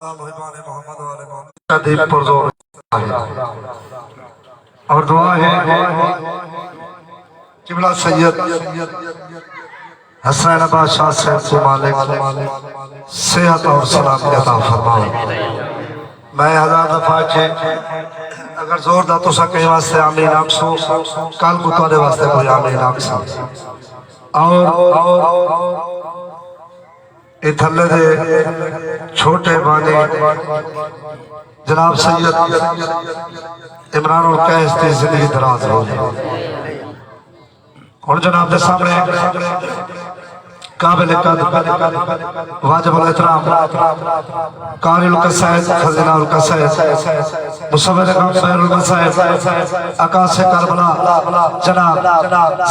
और दुआ है किबला सैयद हसनैन बादशाह साहब को मालिक सेहत और सलामती अता फरमाए। मैं हजार दफा के अगर जोर दा तो सके वास्ते आमीन आखसो, कल को तोरे वास्ते कोई आमीन आखसो। और इथले दे छोटे बाने जनाब सैयद इमरान और कैस की जिंदगी दराज हो और जनाब के सामने काबिल वाजिबुल एहतराम कारिल कसायद खज़ीनाउल कसायद मुसव्विर ग़ैरुल मसायद आकाश करबला जनाब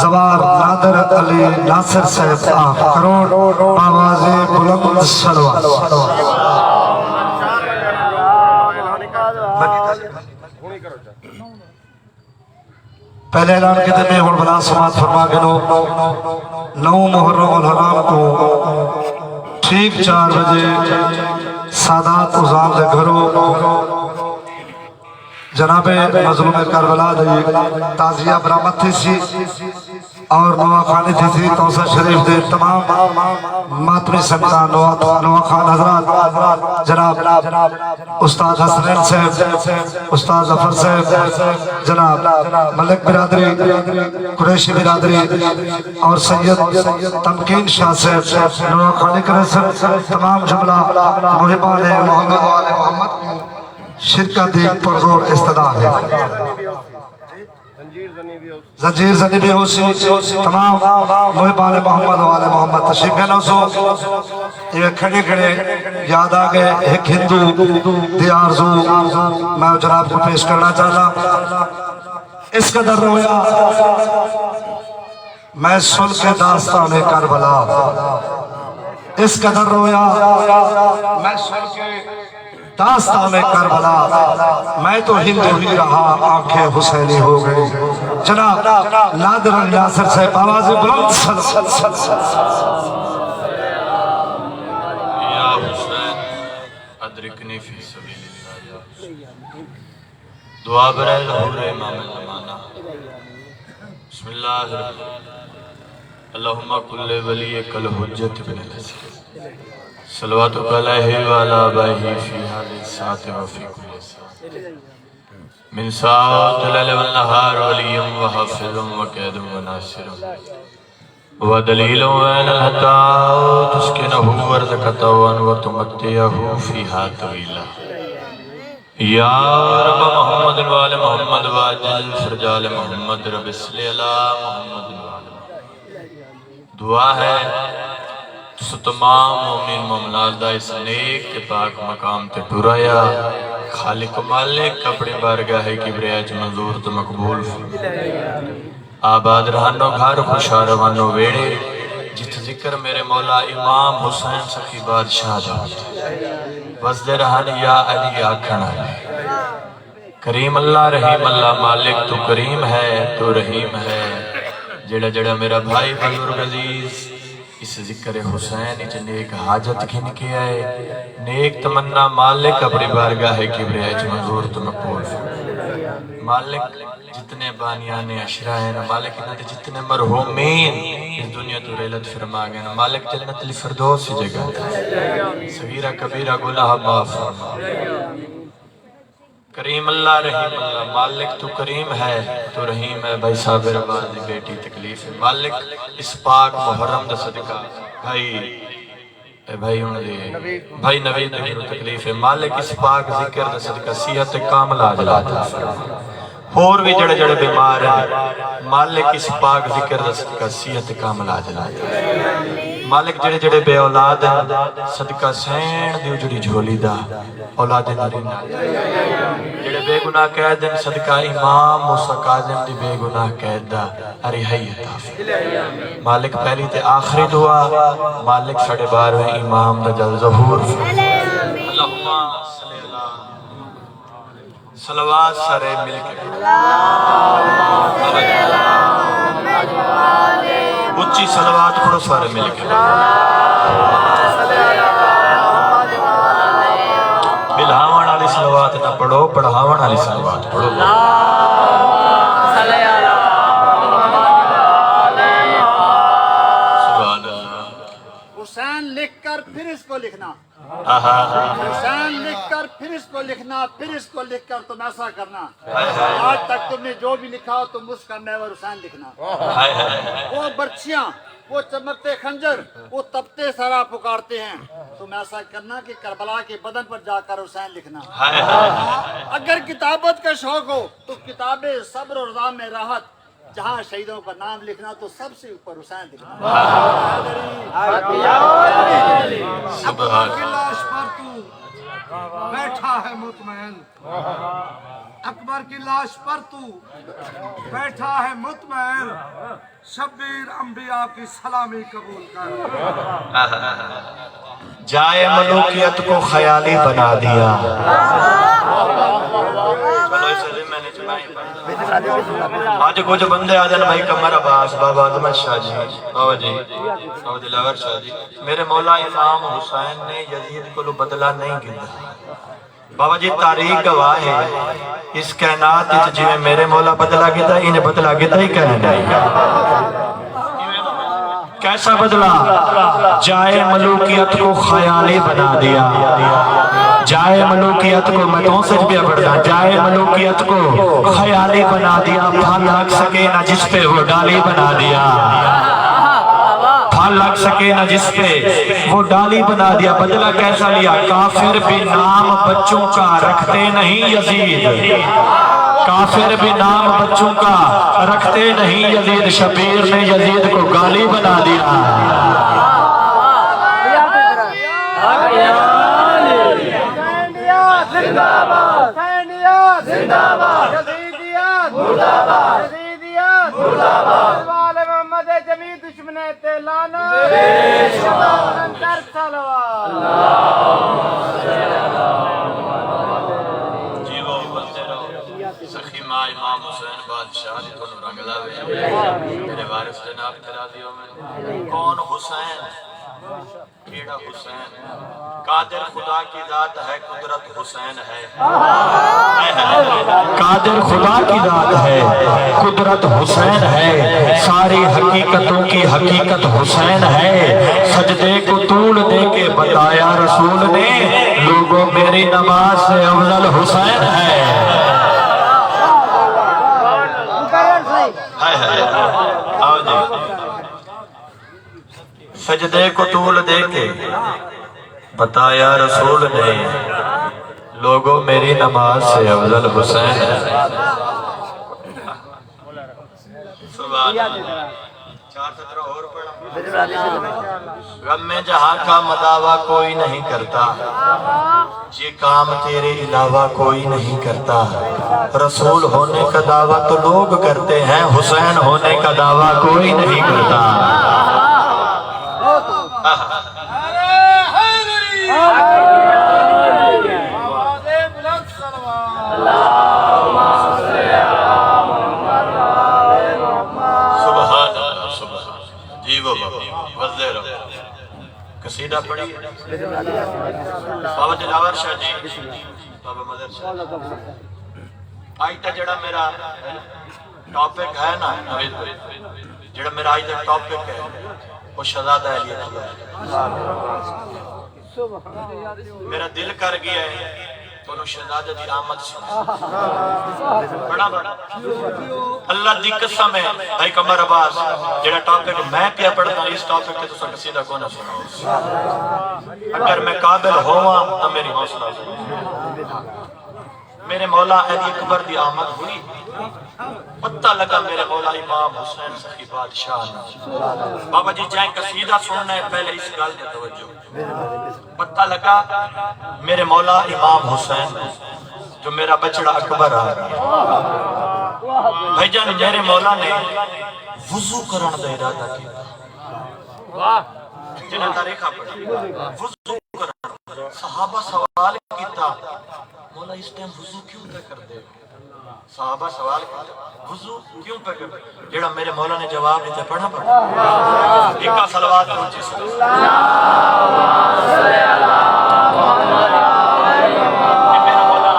ज़वार नादिर अली नासिर साहब करोड़ आवाज़े बुलंद सलवात। पहले ऐलान के दिन में बला समात फरमा के 9 मुहर्रम अल हराम को ठीक 4 बजे सादात उज़ाम के घरों जनाबे मज़लूम करबला दी ताज़िया बरामद थी सी और नवाखानी थी तौसा शरीफ दे तमाम मातमी संता नवाखान हजरात जनाब उस्ताद हसनैन साहब, उस्ताद जफर साहब, जनाब मलिक बिरादरी, कुरैशी बिरादरी और सैयद तमकीन शाह साहब नवाखानी करे तमाम जुमला मुहिबान मोहम्मद शिरकत पुरजोर इस्तदा है। जंजीर जनी भी हो सी तमाम मुहिबान मोहम्मद वाले मोहम्मद तशरीफ है नौसो ये खड़े खड़े याद आ गए एक हिंदू दी आरज़ू मैं जनाब को पेश करना चाहता। इस कदर रोया मैं सुन के दास्तान करबला, इस कदर रोया मैं सुन के दास्तान करबला, मैं तो हिंदू ही रहा आंखें हुसैनी हो गई। जनाब नादिर अली नासिर साहब आवाज़ बुलंद या हुसैन अदरिकनी फी सबीलिल्लाह या दुआ बरए ज़हूर इमाम ज़माना बिस्मिल्लाह अल्लाहुम्मा कुल्ले वली कल हुज्जत बिन हसन सलवातु अलैहि व अला आबाही फी हादिस सात व फी कुल्ली सात मिन सात लैल व नहार वलियम व हाफिज़म व कैदम व नासिरम व दलीलम व अलहता तुस्किनहु व रज़क़तहु व तुमत्तिअहु फीहा तवीला या रब मोहम्मद व आले मोहम्मद व अज्जल फरजाल मोहम्मद रब सल्लि अला मोहम्मद व आले दुआ है तमाम मोमिन मोमिनात दा इस नेक के पाक मकाम ते टुराया खालिक मालिक अपनी बारगाह किबरिया च मंजूर तो मकबूल आबाद रहनो घर खुशा रवानो वेड़े जित जिक्र मेरे मौला इमाम हुसैन सखी बादशाह दा वसदे रहन या अली आखण करीम अल्लाह रहीम अल्लाह मालिक तू करीम है तू रहीम है। जेड़ा जेड़ा मेरा भाई बुजुर्ग अजीज इस जिक्र हुसैन इच नेक हाजत घिन के आए नेक तमन्ना मालिक अपनी बारगाह किबरिया च मंजूर तो मकबूल मालिक जितने बानियां ने अशरा है मालिक इन्हां दे जितने मरहूमीन इस दुनिया तो रहलत फरमा गए मालिक जन्नत अल फिरदौस की जगह सगीरा कबीरा गुनाह माफ फरमा। करीम अल्लाह रहीम अल्लाह मालिक तू करीम है तू रहीम है। भाई साबिर अब्बास दी बेटी तकलीफ है मालिक इस पाक मुहर्रम दा सदका भाई भाई भाई नबी दी तकलीफ है मालिक इस पाक जिक्र दा सदका सेहत कामिल अजला अता फरमा। होर भी जड़े जड़े बीमार हैं मालिक इस पाक जिक्र दा सदका सेहत कामिल अजला अता मालिक जड़े जड़े बे औलाद हैं सदका सैन दी उजड़ी झोली दा औलाद नारीना जेड़े बेगुनाह कैद हैं सदका इमाम मूसा काज़िम दी बेगुनाह कैद दा रिहाई अता फरमा। मालिक पहली ते आखिरी दुआ मालिक साढ़े 12वें इमाम दा जल ज़हूर अल्लाहुम्मा सल्लि अला सलवात सारे मिलके उच्ची सलवात पढ़ो सारे मिलके सलवात ना पढ़ो, पढ़ावन वाली सलवात पढ़ो। हुसैन लिखकर फिर इसको लिखना, आहा, हुसैन लिखकर फिर इसको लिखना, फिर इसको लिखकर तुम ऐसा करना। आज तक तुमने जो भी लिखा हो तुम उसका नेवर हुसैन लिखना। हाय हाय, वो बर्छियां, वो चमकते खंजर, वो तपते सरा पुकारते हैं, तुम ऐसा करना कि करबला के बदन पर जाकर हुसैन लिखना। हाय हाय, अगर किताबत का शौक हो तो किताबे सब्र और राह में राहत, जहाँ शहीदों का नाम लिखना तो सबसे ऊपर हुसैन लिखना। अकबर की लाश पर तू बैठा है मुतमैन, अकबर की लाश पर तू बैठा है मुतमैन, शब्बीर अंबिया की सलामी कबूल कर। जाए मलूकियत को ख्याली बना दिया। आज कुछ बंदे आ जान भाई, कमर अब्बास, बाबा अजमत शाह जी, बाबा जी, बाबा दिलावर शाह जी, मेरे मौला इमाम हुसैन ने यजीद को बदला नहीं गिना। बाबा जी तारीख गवाह है, इस कायनात विच जिवें मेरे मौला बदला गिता, इन्हें बदला गिता ही कहना। कैसा बदला? जाए मलूकियत को ख्याली बना दिया। जाए मलूकियत को, मैं तो से भी बढ़ता, जाए मलूकियत को ख्याली बना दिया। फल लग सके ना जिस पे वो डाली बना दिया, फल लग सके ना जिस पे वो डाली बना दिया। बदला कैसा लिया? काफिर भी नाम बच्चों का रखते नहीं यजीद, काफिर भी नाम बच्चों का रखते नहीं यजीद। शबीर ने यजीद को गाली बना दिया। इमाम हुसैन बादशाह ने तो रंग लावे मेरे वारिस जनाब तेरा दियो में कौन हुसैन, केड़ा हुसैन? कादिर खुदा की जात है, कुदरत हुसैन है। कादिर खुदा की जात है, कुदरत हुसैन है। सारी हकीकतों की हकीकत हुसैन है। सजदे को तूल दे के बताया रसूल ने, लोगों मेरी नमाज से अफजल हुसैन है। आओ जी, सजदे को तूल दे के बताया रसूल ने, लोगों मेरी नमाज से अफजल हुसैन है। गम में जहाँ का मदावा कोई नहीं करता, ये काम तेरे अलावा कोई नहीं करता। रसूल होने का दावा तो लोग करते हैं, हुसैन होने का दावा कोई नहीं करता। कसीदा पढ़ी बाबा दिलावर शाह जी, बाबा मदर शाह। आज तक जड़ा मेरा टॉपिक है ना, जड़ा मेरा आज तक टॉपिक है वो शहजादा अली अकबर। मेरा दिल कर गया है तो शहजादे की आमद बड़ा बड़ा अल्लाह दी कसम है भाई कमर अब्बास, जेड़ा टॉपिक मैं क्या पढ़ता इस टॉपिक पे तुसा कसीदा कौन सुनाओ। अगर मैं काबिल होवा तो मेरी हौसला सुनो। मेरे मौला अली अकबर की आमद हुई, पता लगा मेरे मौला इमाम हुसैन सखी बादशाह। बाबा जी चाहे कसीदा सुनना है पहले इस गल की तवज्जो। पता लगा मेरे मौला इमाम हुसैन जो मेरा बछड़ा अकबर आ रहा है। भाईजान मेरे मौला ने वुजू करने का इरादा किया। जिन्हें तारीख वुजू करना, सहाबा सवाल किया मौला इस टाइम वुजू क्यों पे कर दे? सहाबा सवाल किया वुजू क्यों पे कर? जेड़ा मेरे मौला ने जवाब दिया पढ़ना पड़ा एक सलवात ऊंची मेरा मौला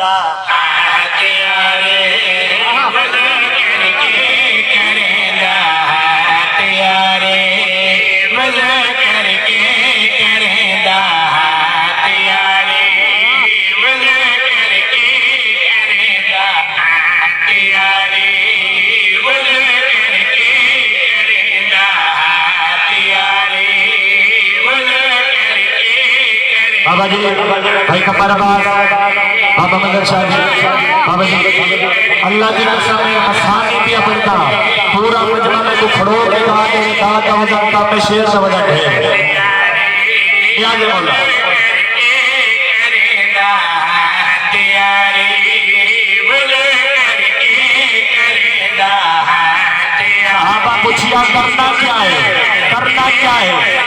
करेंदा त्यारे वजह करके करेंदा त्यारे वजह करके करेंदा त्यारे वजह करके करेंदा त्यारे वजह करके करेंदा त्यारे वजह करके बाबा जी भाई कब्बाराबाद बाबा मदर शाह जी बाबा जी अल्लाह की कसम है आसानी भी बनता पूरा मजमा में तू खड़ो के गा के गा का वजन का पे शेर से वजन है याद है मौला साहबा पूछिया करना क्या है करना क्या है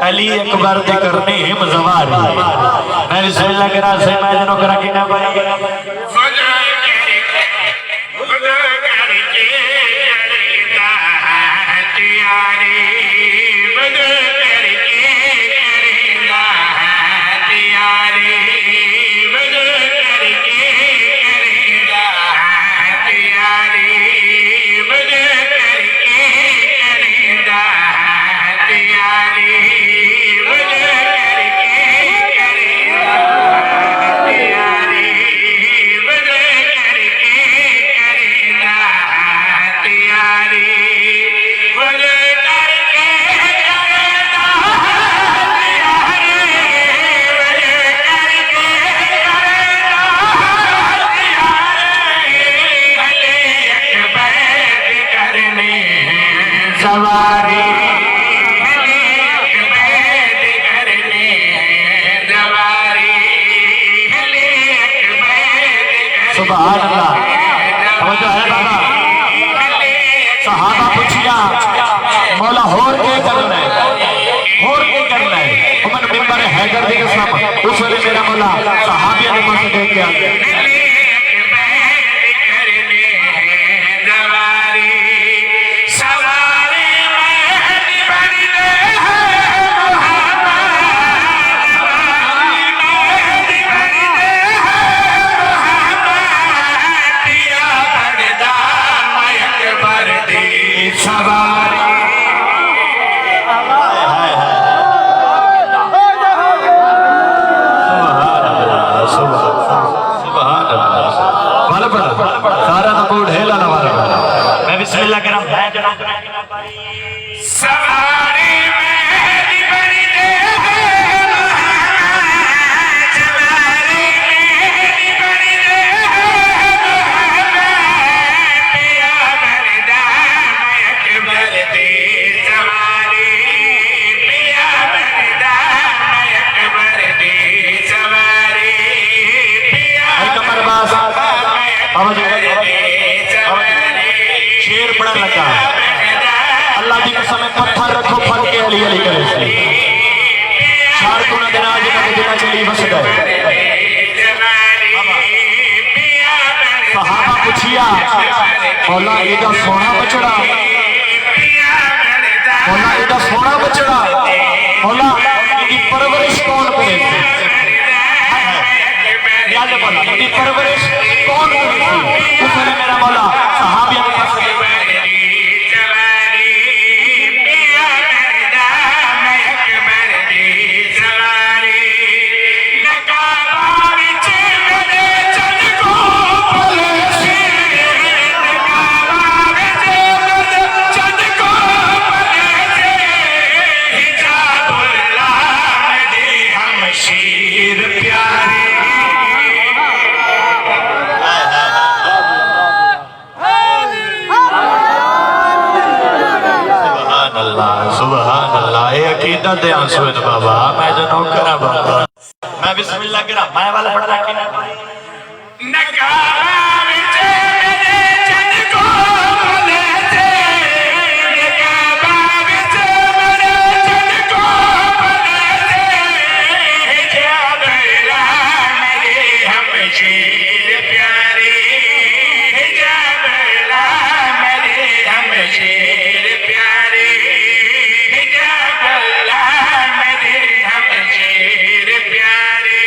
अली अकबर दी करनी हिम जवारी मैं बिस्मिल्लाह करा से मैं जनो करा के ना भाई सुभान अल्लाह समझो है बाबा सहाबा पूछिया मौला होर के करना है होर के करना है उमर मिंबर हैदर दी कसम उस वाले मेरा मौला सहाबिया ने मुझसे देख के आ गया सारा नबूड है लाला वाला मैं बिस्मिल्लाह करम सवारी मेरी बड़ी दे सवारी मेरी बड़ी दे पिया बरदा अकबर दे सवारी पिया बरदा अकबर दे सवारी पिया कमरबाज बाबा जी शेर पड़ा लगा अल्लाह की कसम पत्थर रखो फट के अली अली करे चार गुना दिन आज का दिन चली बस गए सहाबा पूछिया मौला एदा सोना बचड़ा मौला एदा सोना बचड़ा मौला की परवरिश कौन करे याद बोला की परवरिश कौन करे उसने मेरा मौला सहाबियों के पास दे आंसू है बाबा मैं जो नौकर हां बाबा मैं बिस्मिल्लाह करा मैं वाला पढ़ना कि ना नकाबा विच मेरे चंद को बोले थे नकाबा विच मेरे चंद को बोले थे जाबला मेरे हमशीर प्यारे जाबला मेरे हमशीर प्यारे जाबला मेरे हमशीर प्यारे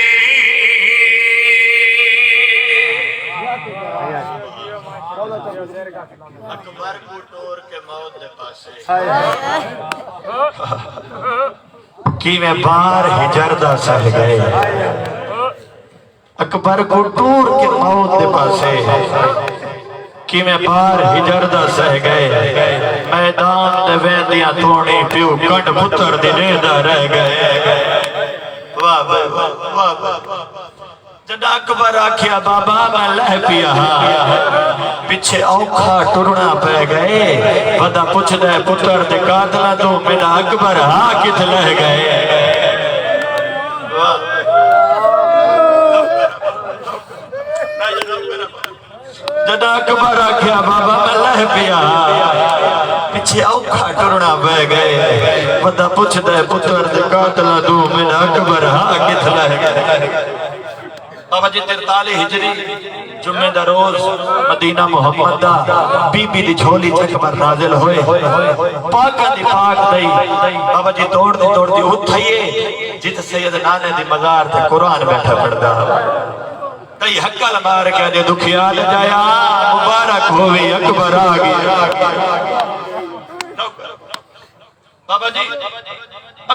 अकबर को टोर के मौत दे पासे कि मैं बार हिजरदा सह गए अकबर को टूर के मौत दे पासे कि मैं बार हिजरदा सह गए मैदान दे वेंदियां थोड़ी प्यो कंड पुत्र दी नेदा रह गए वाह वाह वाह वाह जद अकबर आखिया बाबा मैं लह पिया पिछे औखा टुरना पै गए बदा पुछदा पुत्र ते कातला तो मेरा अकबर हा किथ लह गए जद अकबर आखिया बाबा मैं लह पिया पिछे औखा टुरना पै गए बदा पुछदा पुत्र ते कातला तो मेरा अकबर हा किथ लह गए बाबा जी 43 हिजरी जुम्मे दा रोज मदीना मुहम्मद दा बीबी दी झोली चक पर नाजिल होए पाका दी पाक दई बाबा जी दौड़दी उठाइए जित सैयद नाने दी मजार ते कुरान बैठा पढ़दा कई हक्कल मार के दे दुखियाल जाया मुबारक होवे अकबर आ गया बाबा जी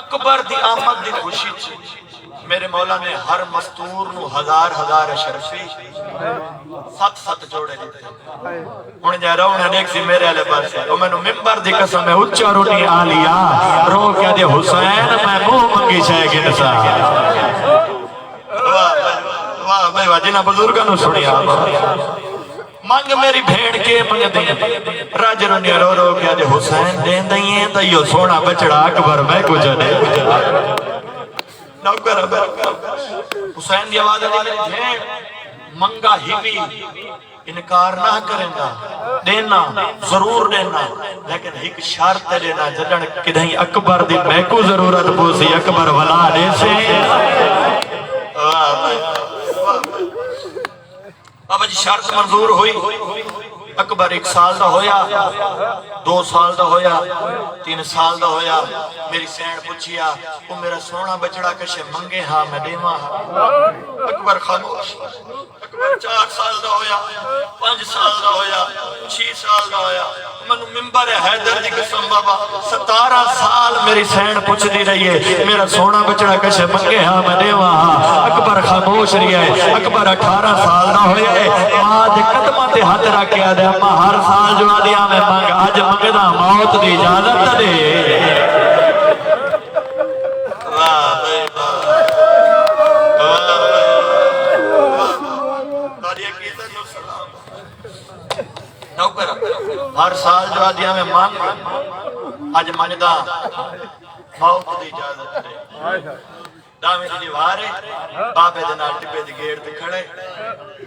अकबर दी आमद दी खुशी च मेरे मौला ने हर मस्तूर नु हजार हजार शर्फी 7 जोड़े दिते हुन जा रहा देख सी मेरे वाले पासे ओ मैनू मिंबर दी कसम है उच्चा रोनी आ लिया रो के दे हुसैन मैं मुंह मंगी छे गिनसा वाह वाह भाई वाह जिना बुजुर्गां नु सुनिया मंग मेरी भेड़ के मंग दे राज रोनी रो रो के दे हुसैन दे दई त यो सोना बचड़ा अकबर मैं कुछ दे नौकर हुसैन की आवाज मंगा हिवी इनकार ना करेगा देना जरूर देना लेकिन एक शर्त देना जदन किदई अकबर दी मैकू जरूरत पोसी अकबर वला दे से बाबा जी शर्त मंजूर हुई अकबर 1 साल का होया 2 साल का होया 3 साल का होया मेरी सैन पूछिया वो मेरा सोना बचड़ा कशे मंगे हाँ मैं देवा अकबर खामोश अकबर 4 साल का होया 5 साल का होया 6 साल का होया मनु मिंबर हैदर दी कसम बाबा 17 साल मेरी सैन पूछती रही है मेरा सोना बचड़ा कशे मंगे हाँ मैं देवा अकबर खामोश रही है अकबर 18 साल का होया मां दे कदमां ते हाथ रख के आदे अम्मा हर साल जो आदिया मैं मंग आज मंगदा मौत दी इजाजत दे वाह भाई नौकर हर साल जो आदिया में मांग आज मंगदा मौत दी इजाजत दे दावे दी दीवार है बाबे दे नाल टिब्बे दी गेट ते खड़े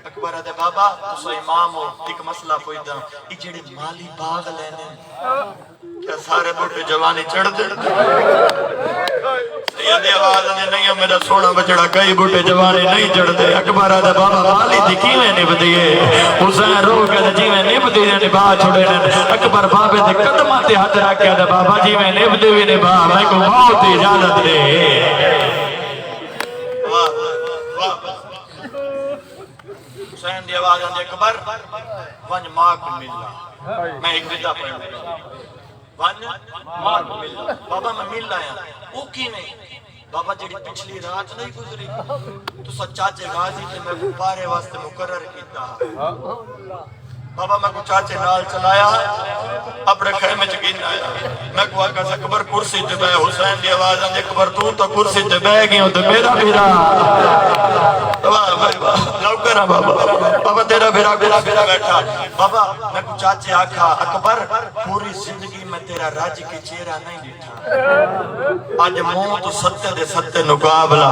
अकबर दे बाबा तुस इमाम हो एक मसला पुछदा ई जेड़े माली बाग लेने क्या सारे बूटे जवानी चढ़ दे ये दे आवाज ने नहीं मेरा सोना बचड़ा कई बूटे जवानी नहीं चढ़दे अकबर दे बाबा माली दी कीवें निभदी है हुसैन रो के जीवें निभदी ने निभा छोड़े ने अकबर बाबे दे कदमां ते हाथ रख के बाबा जीवें निभदी वी निभा मैं को मौत दी इजाजत दे हुसैन दी आवाज आंदी अकबर वन मां को मिलना मैं एक विदा पढ़ वन मां को मिलना बाबा मैं मिल आया वो कीवें बाबा जेडी पिछली रात नहीं गुजरी तो चाचे गाजी ते मैं पारे वास्ते मुकर्रर कीता बाबा मैं को चाचे नाल चलाया अपने खेमे च गिन आया मैं को आका अकबर कुर्सी ते बैठ हुसैन दी आवाज आंदी अकबर तू तो कुर्सी ते बैठ गयो ते मेरा फिरा वाह भाई वाह नौकर बाबा बाबा तेरा फिरा कुर्सी पे बैठा बाबा मैं को चाचे आखा अकबर पूरी जिंदगी में तेरा राज के चेहरा नहीं दिखा आज मुंह तो सत्य दे सत्य मुकाबला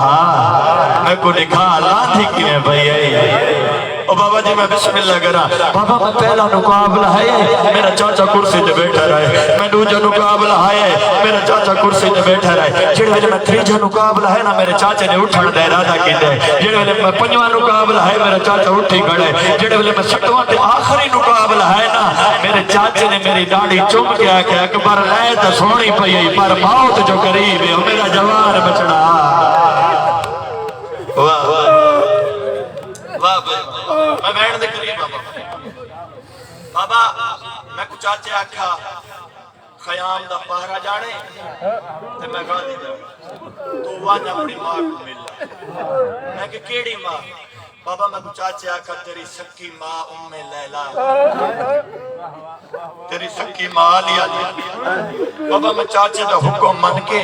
मैं को दिखा लाठी किए भाई ओ बाबा जी मैं बिस्मिल्लाह करा बाबा मैं पहला मुकाबला है मेरा चाचा कुर्सी पे बैठा रहे मैं दूजा मुकाबला है मेरा चाचा कुर्सी पे बैठा रहे जेड़े वेले मैं तीजा मुकाबला है ना मेरे चाचे ने उठण दे इरादा कीते जेड़े वेले मैं पंजवा मुकाबला है मेरा चाचा उठी खड़े जेड़े वेले मैं सतवां ते आखिरी मुकाबला है ना मेरे चाचे ने मेरी दाढ़ी चुम के आके अकबर ले तो सोनी पई पर मौत जो करीब है मेरा जवान बचड़ा वाह वाह वाह मैं बैठ दे करीब बाबा मैं कुछ चाचे आखा खयाम दा पहरा जाने ते मैं गाली दे तू वाजा अपनी मां को मिल मैं कि केड़ी मां बाबा मैं कुछ चाचे आखा तेरी सक्की मां उम्मे लैला तेरी सक्की मां लिया बाबा मैं चाचे दा हुक्म मन के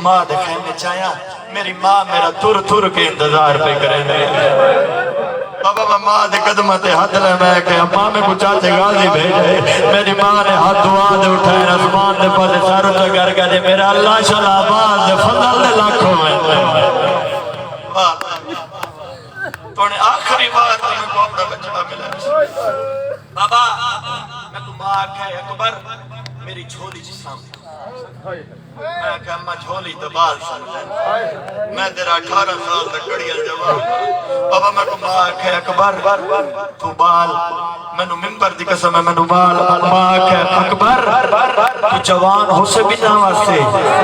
मां दे खेमे चाया मेरी मां मेरा तुर तुर के इंतजार पे करे बाबा मैं मां दे कदम ते हाथ ले मैं के अम्मा मैं कुछ चाचे गाली भेजे मेरी मां ने हाथ दुआ दे उठाए आसमान दे पास सर उठ कर के मेरा अल्लाह शलाबाद दे फजल दे लाखों में वाह तोने आखिरी बार मैं को अपना बच्चा मिला बाबा मैं को मां के अकबर मेरी झोली च सामने मैं कहा अम्मा झोली तो बाल समझ मैं तेरा 18 साल तक कड़ियल जवान बाबा मैं को मां के अकबर तू बाल मैनू मिंबर दी कसम है मैनू बाल मां के अकबर तू जवान हो से बिना वास्ते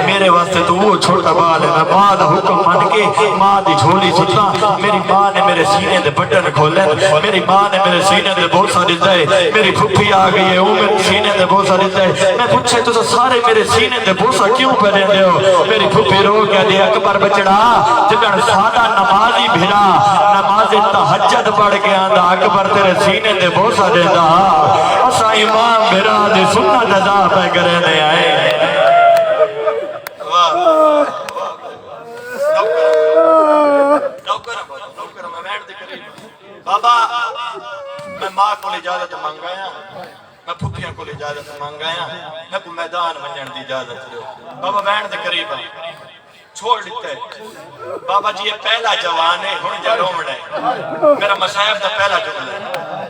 मेरे वास्ते तू वो छोटा बाल है मैं मां दा हुक्म मान के मां दी झोली सुता मेरी मां ने मेरे सीने दे बटन खोले मेरी मां ने मेरे सीने दे बहुत सारी दे मेरी फुफी आ गई है वो मेरे सीने दे बहुत सारी दे मैं पूछे तो सारे मेरे सीने दे बोसा क्यों पहने दे मेरी फुफी रो के दे अकबर बचड़ा जिदन सादा नमाजी भिड़ा नमाज तहज्जुद पढ़ के आंदा अकबर तेरे सीने दे बोसा देदा असा इमाम मेरा दे सुन्नत अदा पे करे ने आए वाह नौकर मैं बैठ दे करीब बाबा मैं मां को इजाजत मांगाया मैं फुफिया को इजाजत मांगाया मैं को मैदान वंजन दी इजाजत दो बाबा बैठ दे करीब छोड़ दिते बाबा जी ये पहला जवान है हुन जा रोमड़ा मेरा मसायब दा पहला जुमला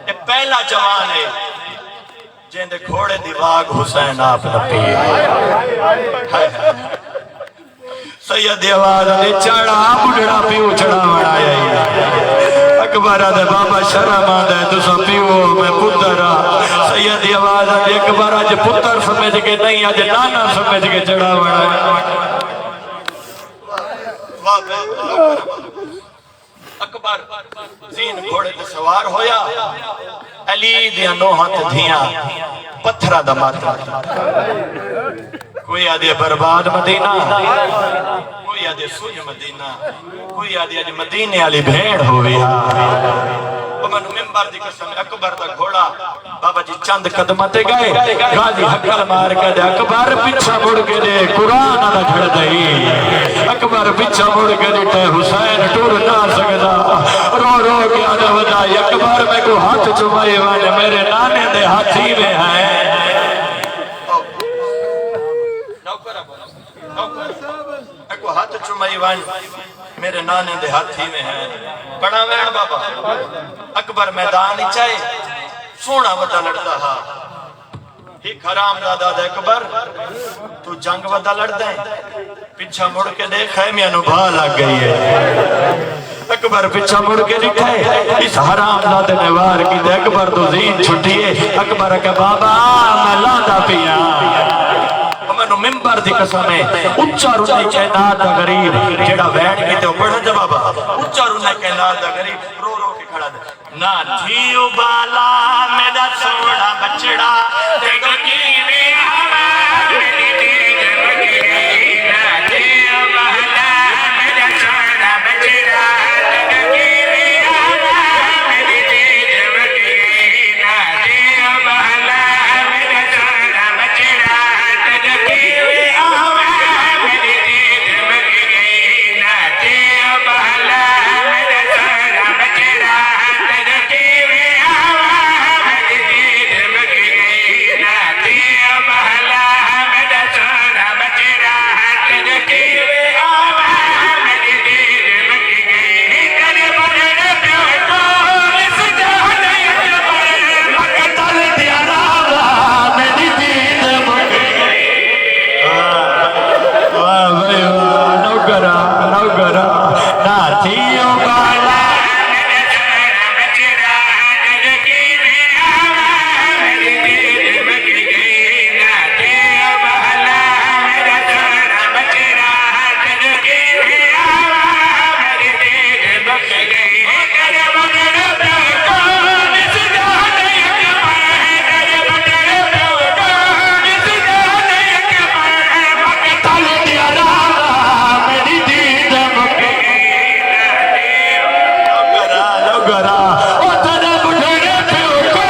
ये पहला जवान है जेंदे घोड़े दी वाग हुसैन आप नपी सैयद आवाज ने चढ़ा बुढ़ड़ा पियो चढ़ावण आया अकबर दे बाबा शर्म आंदा तुसा पियो मैं पुत्र सैयद आवाज ने अकबर आज पुत्र समझ के नहीं आज नाना समझ के चढ़ावण अकबर जीन घोड़े ते सवार होया अली दियां नोहां ते धियां पत्थरा दा माथा कोई आदे बर्बाद मदीना कोई आदे सुज मदीना कोई आदे आज मदीने वाली भेड़ होवे मन मिंबर दी कसम अकबर दा घोड़ा बाबा जी चंद कदम ते गए गाजी हकल मार के दे अकबर पीछा मुड़ के दे कुरान दा झड़ दई अकबर पीछा मुड़ के दे हुसैन टुर ना सकदा रो रो के आदा वदाई अकबर में को हाथ चुमाए वाले मेरे नाने दे हाथी में है को हाथ चुमाई वन मेरे नाने दे हाथी में है बड़ा वैन बाबा अकबर मैदान चाहे सोना वदा लड़ता हा एक हराम दादा दे अकबर तू जंग वदा लड़दा है पीछा मुड़ के देख खैमिया नु भा लग गई है अकबर पीछा मुड़ के दिखा है इस हराम दादे ने वार की दे अकबर तो जीन छुट्टी है अकबर के बाबा मैं लादा पिया मनु मिंबर दी कसम है उच्चा रुने कैनात दा गरीब जेड़ा बैठ के ते पढ़ जा बाबा उच्चा रुने कैनात दा गरीब रो रो के खड़ा ना थी उबाला मेरा सोना बचड़ा ते गीवे हवा मेरी तेज बगड़ी ना थी उबाला मेरा सोना बचड़ा ते गीवे हवा मेरी तेज बगड़ी ना थी उबाला मेरा सोना बचड़ा ओ तेरे बुढ़े प्यो को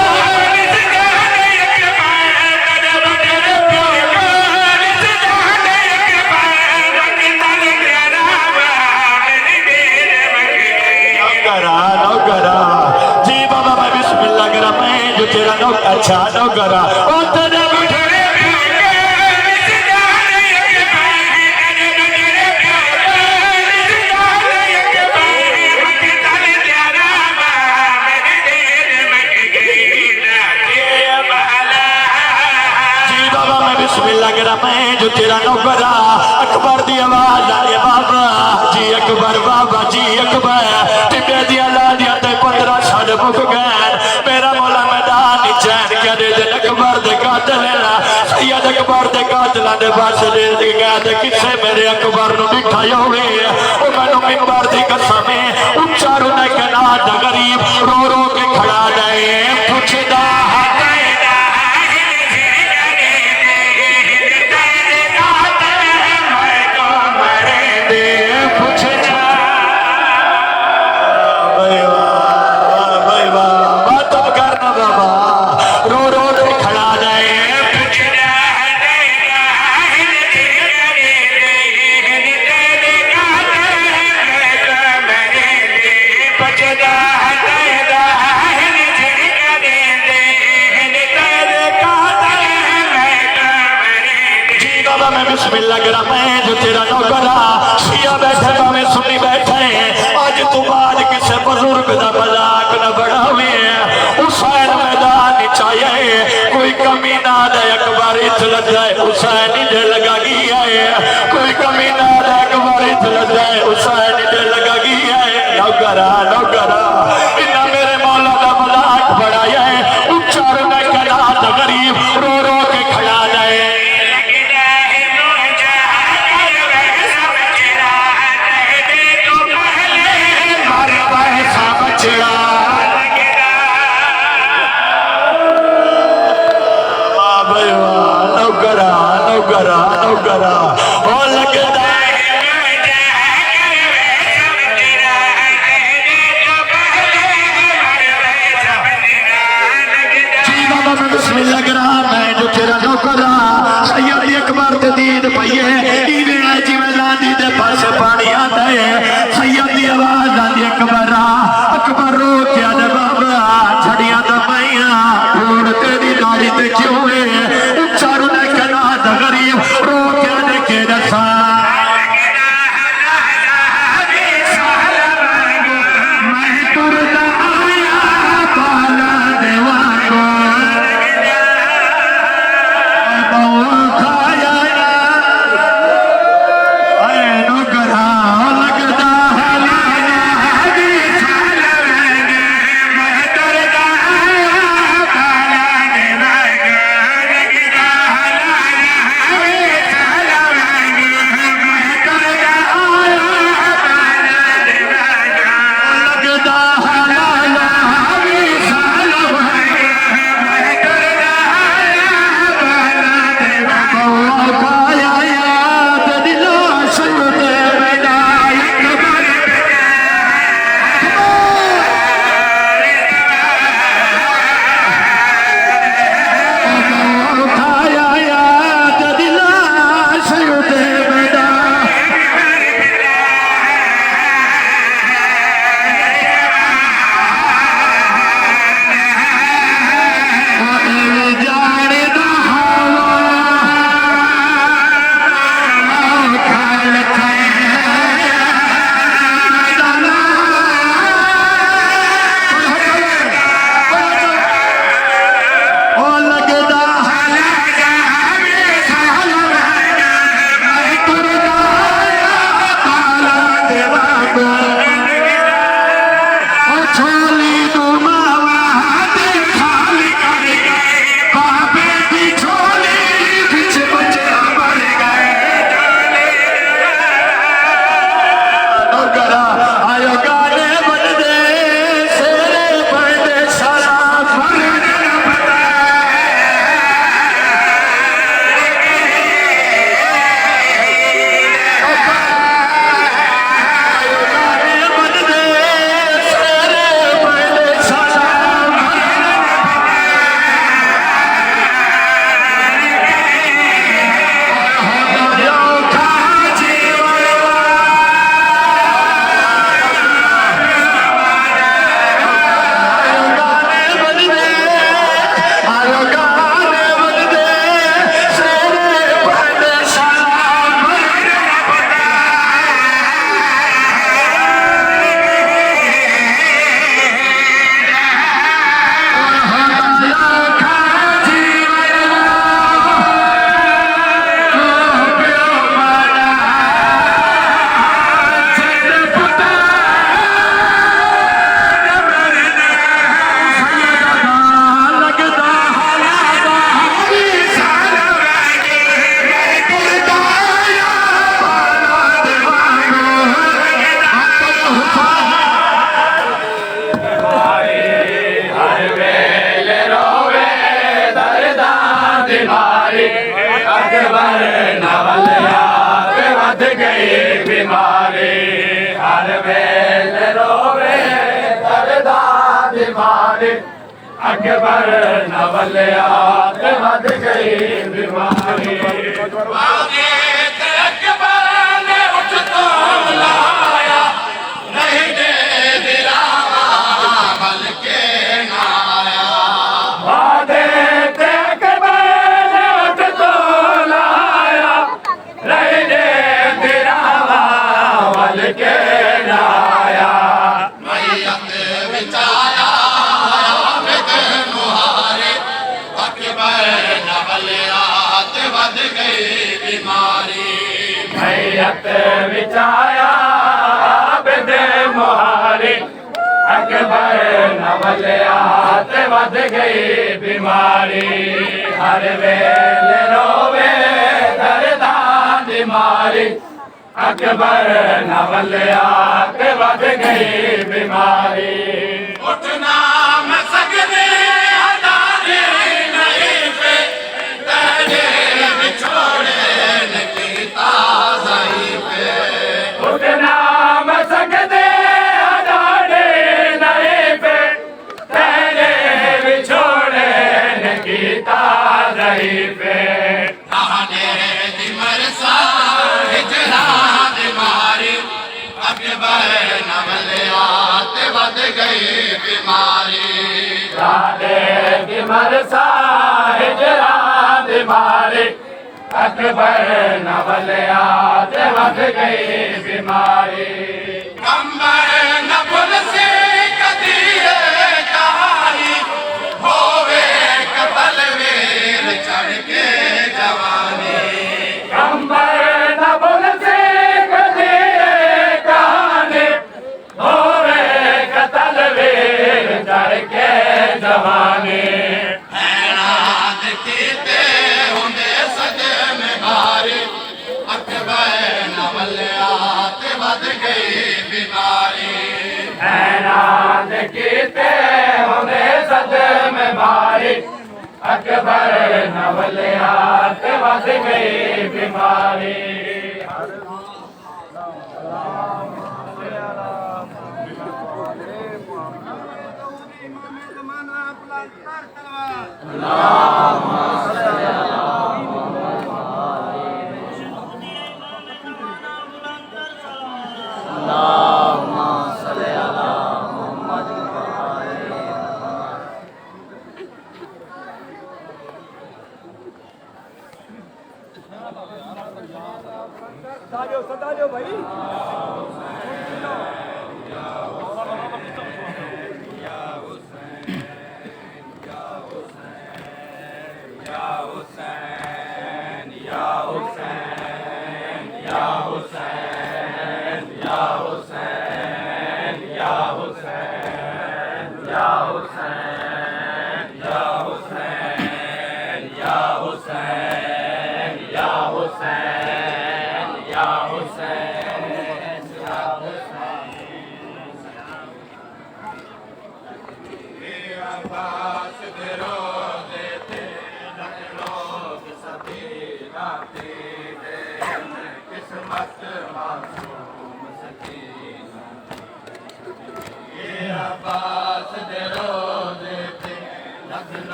नौकरा जी बाबा मैं बिस्मिल्लाह करा मैं जो तेरा नौकर अच्छा नौकरा ओ तेरे बिस्मिल्लाह करा मैं जो तेरा नौकरा अकबर दी आवाज आए बाबा जी अकबर बाबा जी अकबर टिब्बे दिया ला दिया ते 15 साल मुक गए मेरा मौला मैदान चैन क्या दे दे अकबर दे कातल ला सैयद अकबर दे कातला दे पास दे गया ते किसे मेरे अकबर नु बिठाया होवे ओ मैनू मिंबर दी कसम उच्चा रोने के ना गरीब रो रो के खड़ा रहे पूछदा बिस्मिल्लाह करा मैं जो तेरा नौकरा शिया बैठे भावे सुनी बैठे आज तू बाद किसे बुजुर्ग का मजाक न बढ़ावे हुसैन मैदान चाहिए कोई कमी ना दे अकबर इथल जाए हुसैन दे लगा गया है कोई कमी ना दे अकबर इथल जाए हुसैन दे लगा गया है नौकरा नौकरा इन्ना मेरे मौला का मजाक बढ़ाया है उच्चार में कना गरीब रो रो के खड़ा जाए नौकरा नौकरा नौकरा और लगता बीमारी हर वेल रोवे दर्दा बीमारी अकबर नवलिया मद गई बीमारी आगे अकबर ने उठ तो लाया नहीं दे दिलावा बल्कि नाया वादे अकबर ने उठ तो लाया नहीं दे दिलावा बल्कि नाया मैयत बिचारा वध गई बीमारी मैयत बिचाया बिद मुहारी अकबर नवलियात वध गई बीमारी हर वेल रोवे दर्दा बीमारी अकबर नवलियात वध गई बीमारी उठना मैं सकने उठना मसकदे अडाड़े नहीं पे तेरे बिछोड़े नगीता नहीं पे नहाने दिमर सा हिजरा दिमारी अकबर नवलियात वध गई बीमारी नहाने दिमर सा हिजरा दिमारी अकबर नवलियात वध गई बीमारी कंबर नबुल से कदी कहानी होवे कतल वीर चढ़ के जवानी कंबर नबुल से कदी कहानी होवे कतल वीर चढ़ के जवानी वध गई बीमारी हैरान कीते होंदे सद में भारी अकबर नवलियात वध गई बीमारी सदा जो भाई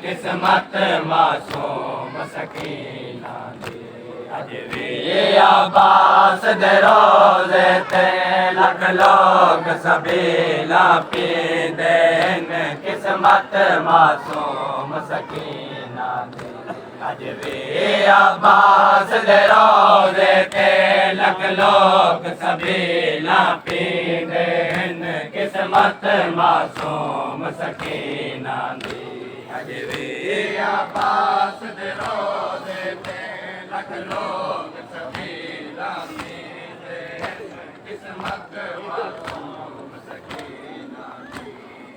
किस्मत मासूम सकीना दी अजवी आबास दे रोज़े ते लख लोग सबीला पींदे किस्मत मासूम सकीना दी अजवी आबास दे रोज़े ते लख लोग सबीला पींदे किस्मत मासूम सकीना दी अजवी आबास दे रोज़े ते लख लोग सबीला पींदे किस्मत मासूम सकीना दी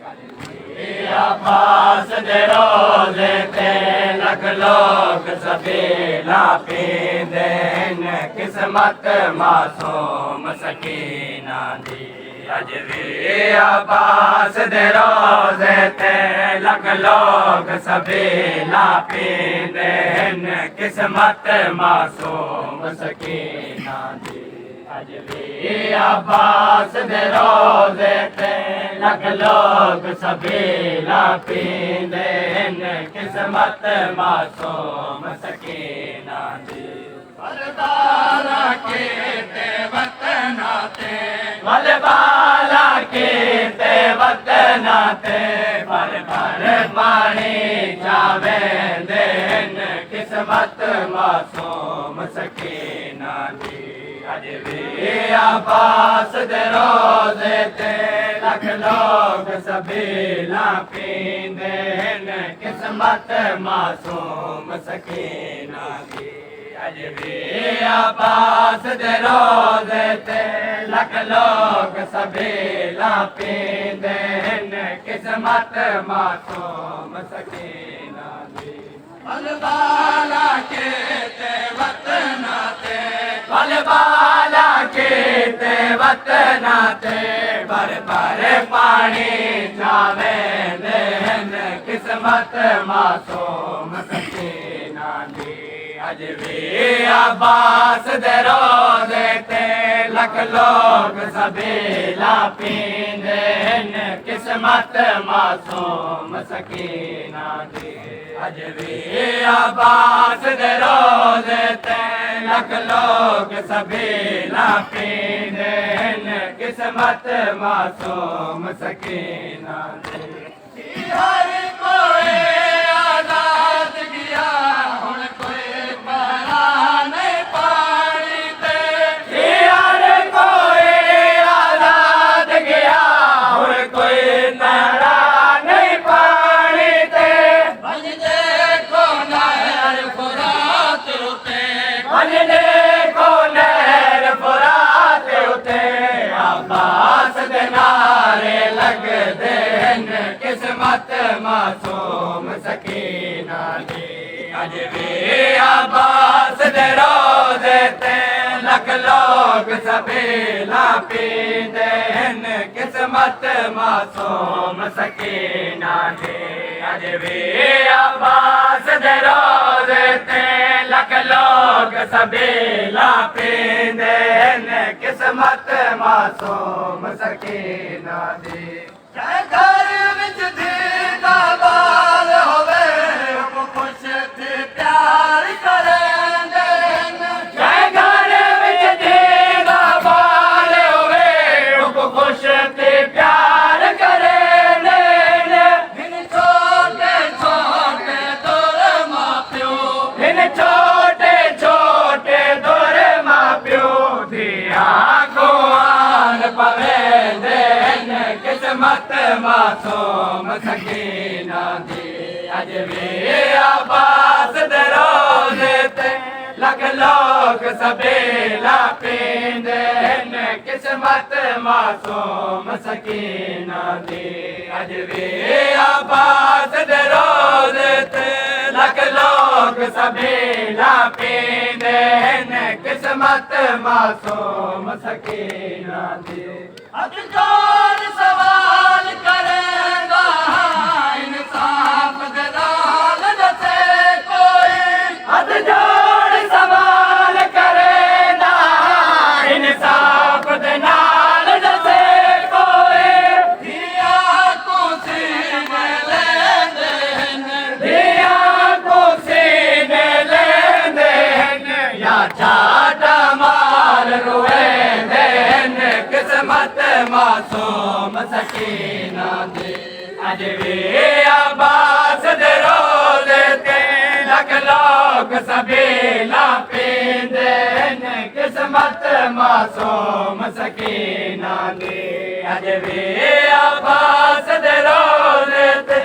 अजवी आबास दे रोज़े ते लख लोग सबीला पींदे किस्मत मासूम सकीना दी अज भी अब्बास दे रोज़े ते लख लोग सबेला पींदे हन किस्मत मासूम सकीना दी अज भी अब्बास दे रोज़े ते लख लोग सबेला पींदे हन किस्मत मासूम सकीना दी बलबाला के ते वतना ते बलबाला के ते वतना ते पर पानी जावे देन किस्मत मासूम सकीना दी अज भी अब्बास दे रोज़े ते लख लोग सबेला पींदे हन किस्मत मासूम सकीना दी अज भी अब्बास दे रोज़े ते लख लोग सबेला पींदे हन किस्मत मासूम सकीना दी बलबाला के ते वतना ते बलबाला के ते वतना ते पर पानी जावे देन किस्मत मासूम सकीना दी अज भी अब्बास दे रोज़े ते लख लोग सबेला पींदे हन किस्मत मासूम सकीना दी अज भी अब्बास दे रोज़े ते लख लोग सबेला पींदे हन किस्मत मासूम सकीना दी हर कोई आज़ाद गया हुण कोई परा नहीं पानी ते हर कोई आज़ाद गया हुण कोई परा नहीं पानी ते बन देखो नहर फुरात उते बन देखो नहर फुरात उते अब्बास दे नारे लगदे हन किस्मत मासूम सकीना दी अज भी अब्बास दे रोज़े ते लख लोग सबेला पींदे हन किस्मत मासूम सकीना दी अज भी अब्बास दे रोज़े ते लख लोग सबेला पींदे हन किस्मत मासूम सकीना दी घर विच दीदा बाल होवे खुश थी प्यार करेंदे घर विच दीदा बाल होवे खुश थी प्यार करेंदे इन छोटे छोटे दौर मां प्यो इन छोटे छोटे दौर मां प्यो दिया को आन पवेंदे किस्मत मासूम सकीना दी अज भी अब्बास दे रोज़े ते लख लोग सबेला पींदे हन किस्मत मासूम सकीना दी अज भी अब्बास दे रोज़े ते लख लोग सबेला पींदे हन किस्मत मासूम सकीना दी अज कौन सवाल करेगा इंसाफ दे नाल दसे कोई अज जोड़ सवाल करेगा इंसाफ दे नाल दसे कोई दिया को सीने लेंदे हन दिया को सीने लेंदे हन या चाटा माल रोएंदे हन किस्मत मासूम सकीना दी अज भी अब्बास दे रोज़े ते लख लोग सबेला पींदे हन किस्मत मासूम सकीना दी अज भी अब्बास दे रोज़े ते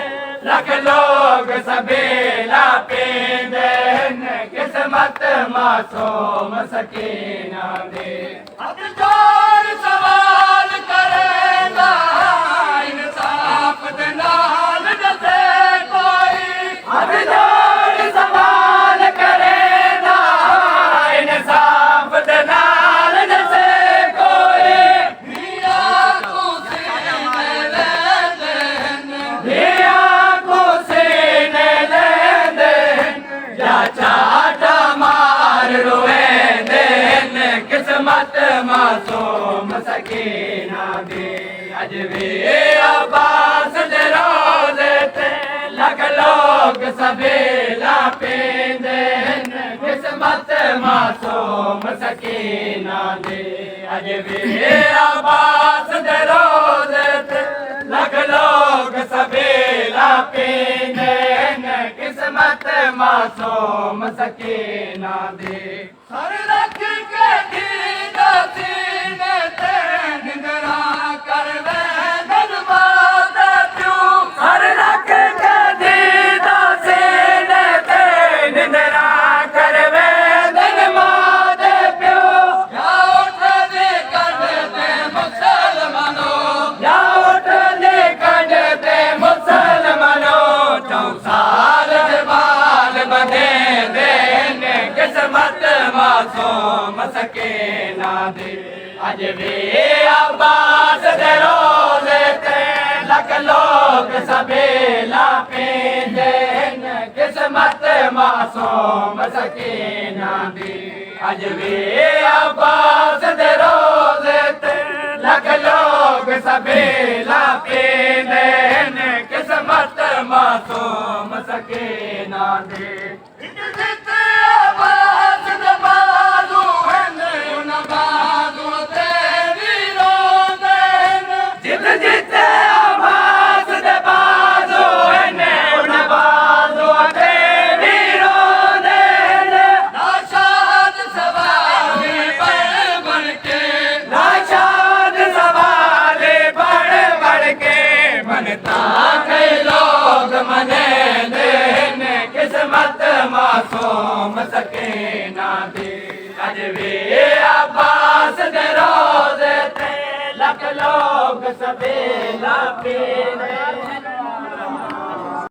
लख लोग सबेला पींदे हन किस्मत मासूम सकीना दी अज जोड़ सवाल करेगा इंसाफ दे नाल दसे कोई अज जोड़ सवाल करेगा इंसाफ दे नाल दसे कोई दिया को मासूम सकीना दे अज वे अब्बास दे रोज़े ते लख लोग सबेला पींदे किस्मत मासूम सकीना दे अज वे अब्बास दे रोज़े ते लख लोग सबेला पींदे किस्मत मासूम सकीना दे सर रख के दीदा सीने ते निंदरा करवे धनबाद क्यों सर रख के दीदा सीने ते निंदरा करवे धनबाद क्यों जाओ ते कढ़ते मुसलमानों जाओ ते कढ़ते मुसलमानों चौसाल बाल बंधे देने किस्मत मासूम सकीना दे अज वे अब्बास दे रोज़े ते लख लोग सबेला पींदे किस्मत मासूम सकीना दे अज वे अब्बास दे रोज़े ते लख लोग सबेला पींदे किस्मत मासूम सकीना दे अब्बास दे बाज़ू हन उन बाज़ू ते वीरोंदे जित जित अब्बास दे बाज़ू हन उन बाज़ू ते वीरोंदे नाशाद सवाले बड़ के नाशाद सवाले बड़ के मनता कई लोग मने देने किस्मत मासूम सकीना दे अज वे अब्बास दे रोज़े ते लख लोग सबेला पींदे